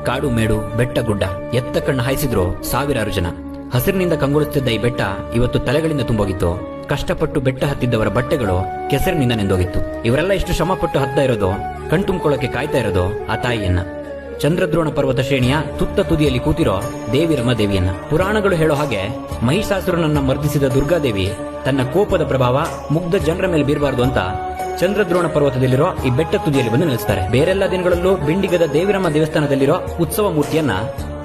ಕಾಡು ಮೇಡು ಬೆಟ್ಟ ಗುಡ್ಡ ಎತ್ತ ಕಣ್ಣು ಹಾಯಿಸಿದ್ರು ಸಾವಿರಾರು ಜನ. ಹಸಿರಿನಿಂದ ಕಂಗೊಳಿಸುತ್ತಿದ್ದ ಈ ಬೆಟ್ಟ ಇವತ್ತು ತಲೆಗಳಿಂದ ತುಂಬೋಗಿತ್ತು. ಕಷ್ಟಪಟ್ಟು ಬೆಟ್ಟ ಹತ್ತಿದ್ದವರ ಬಟ್ಟೆಗಳು ಕೆಸರಿನಿಂದ ನೆಂದೋಗಿತ್ತು. ಇವರೆಲ್ಲ ಇಷ್ಟು ಶ್ರಮಪಟ್ಟು ಹತ್ತಾ ಇರೋದು, ಕಣ್ತುಂಬಿಕೊಳ್ಳಕ್ಕೆ ಕಾಯ್ತಾ ಇರೋದು ಆ ತಾಯಿಯನ್ನ, ಚಂದ್ರದ್ರೋಣ ಪರ್ವತ ಶ್ರೇಣಿಯ ತುತ್ತ ತುದಿಯಲ್ಲಿ ಕೂತಿರೋ ದೇವಿರಮ್ಮ ದೇವಿಯನ್ನ. ಪುರಾಣಗಳು ಹೇಳೋ ಹಾಗೆ ಮಹಿಷಾಸುರನನ್ನ ಮರ್ದಿಸಿದ ದುರ್ಗಾದೇವಿ ತನ್ನ ಕೋಪದ ಪ್ರಭಾವ ಮುಗ್ಧ ಜನರ ಮೇಲೆ ಬೀರಬಾರದು ಅಂತ ಚಂದ್ರದ್ರೋಣ ಪರ್ವತದಲ್ಲಿರೋ ಈ ಬೆಟ್ಟ ತುದಿಯಲ್ಲಿ ಬಂದು ನಿಲ್ಲಿಸ್ತಾರೆ. ಬೇರೆಲ್ಲ ದಿನಗಳಲ್ಲೂ ಬಿಂಡಿಗದ ದೇವಿರಮ್ಮ ದೇವಸ್ಥಾನದಲ್ಲಿರೋ ಉತ್ಸವ ಮೂರ್ತಿಯನ್ನ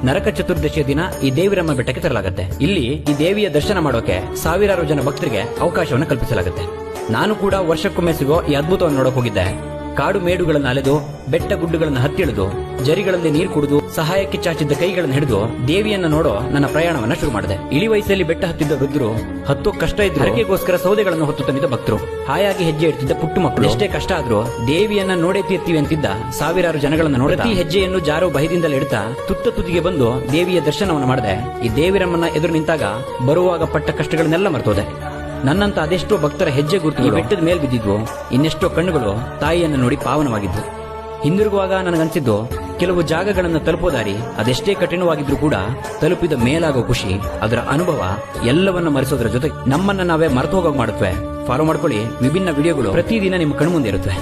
ನರಕ ಚತುರ್ದಶಿಯ ದಿನ ಈ ದೇವಿರಮ್ಮ ಬೆಟ್ಟಕ್ಕೆ ತರಲಾಗುತ್ತೆ. ಇಲ್ಲಿ ಈ ದೇವಿಯ ದರ್ಶನ ಮಾಡೋಕೆ ಸಾವಿರಾರು ಜನ ಭಕ್ತರಿಗೆ ಅವಕಾಶವನ್ನು ಕಲ್ಪಿಸಲಾಗುತ್ತೆ. ನಾನು ಕೂಡ ವರ್ಷಕ್ಕೊಮ್ಮೆ ಸಿಗೋ ಈ ಅದ್ಭುತವನ್ನು ನೋಡಕ್ ಹೋಗಿದ್ದೆ. ಕಾಡು ಮೇಡುಗಳನ್ನು ಅಲೆದು ಬೆಟ್ಟ ಗುಡ್ಡಗಳನ್ನು ಹತ್ತಿಳಿದು ಜರಿಗಳಲ್ಲಿ ನೀರು ಕುಡಿದು ಸಹಾಯಕ್ಕೆ ಚಾಚಿದ್ದ ಕೈಗಳನ್ನು ಹಿಡಿದು ದೇವಿಯನ್ನ ನೋಡೋ ನನ್ನ ಪ್ರಯಾಣವನ್ನ ಶುರು ಮಾಡಿದೆ. ಇಳಿ ವಯಸ್ಸಲ್ಲಿ ಬೆಟ್ಟ ಹತ್ತಿದ್ದ ವೃದ್ಧರು, ಹತ್ತೋ ಕಷ್ಟ ಇದ್ರು ಹರಕೆಗೋಸ್ಕರ ಸೌದೆಗಳನ್ನು ಹೊತ್ತು ತಂದಿದ್ದ ಭಕ್ತರು, ಹಾಯಾಗಿ ಹೆಜ್ಜೆ ಇಡ್ತಿದ್ದ ಪುಟ್ಟು ಮಕ್ಕಳು, ಎಷ್ಟೇ ಕಷ್ಟ ಆದ್ರೂ ದೇವಿಯನ್ನ ನೋಡೇ ತೀರ್ತೀವಿ ಅಂತಿದ್ದ ಸಾವಿರಾರು ಜನಗಳನ್ನ ನೋಡಿ ಪ್ರತಿ ಹೆಜ್ಜೆಯನ್ನು ಜಾರೋ ಭಯದಿಂದಲೇ ಇಡ್ತಾ ತುತ್ತ ತುದಿಗೆ ಬಂದು ದೇವಿಯ ದರ್ಶನವನ್ನು ಮಾಡಿದೆ. ಈ ದೇವಿರಮ್ಮನ ಎದುರು ನಿಂತಾಗ ಬರುವಾಗ ಪಟ್ಟ ಕಷ್ಟಗಳನ್ನೆಲ್ಲ ಮರ್ತೋದೆ. ನನ್ನಂತ ಅದೆಷ್ಟೋ ಭಕ್ತರ ಹೆಜ್ಜೆ ಗುರುತು ಬೆಟ್ಟದ ಮೇಲ್ ಬಿದ್ದಿದ್ವು. ಇನ್ನೆಷ್ಟೋ ಕಣ್ಣುಗಳು ತಾಯಿಯನ್ನು ನೋಡಿ ಪಾವನವಾಗಿದ್ವು. ಹಿಂದಿರುಗುವಾಗ ನನಗನ್ಸಿದ್ದು, ಕೆಲವು ಜಾಗಗಳನ್ನು ತಲುಪೋ ದಾರಿ ಅದೆಷ್ಟೇ ಕಠಿಣವಾಗಿದ್ರೂ ಕೂಡ ತಲುಪಿದ ಮೇಲಾಗೋ ಖುಷಿ, ಅದರ ಅನುಭವ ಎಲ್ಲವನ್ನ ಮರೆಸೋದ್ರ ಜೊತೆ ನಮ್ಮನ್ನ ನಾವೇ ಮರೆತು ಹೋಗೋಕೆ ಮಾಡುತ್ತವೆ. ಫಾಲೋ ಮಾಡ್ಕೊಳ್ಳಿ, ವಿಭಿನ್ನ ವಿಡಿಯೋಗಳು ಪ್ರತಿದಿನ ನಿಮ್ಮ ಕಣ್ಮುಂದೆ ಇರುತ್ತವೆ.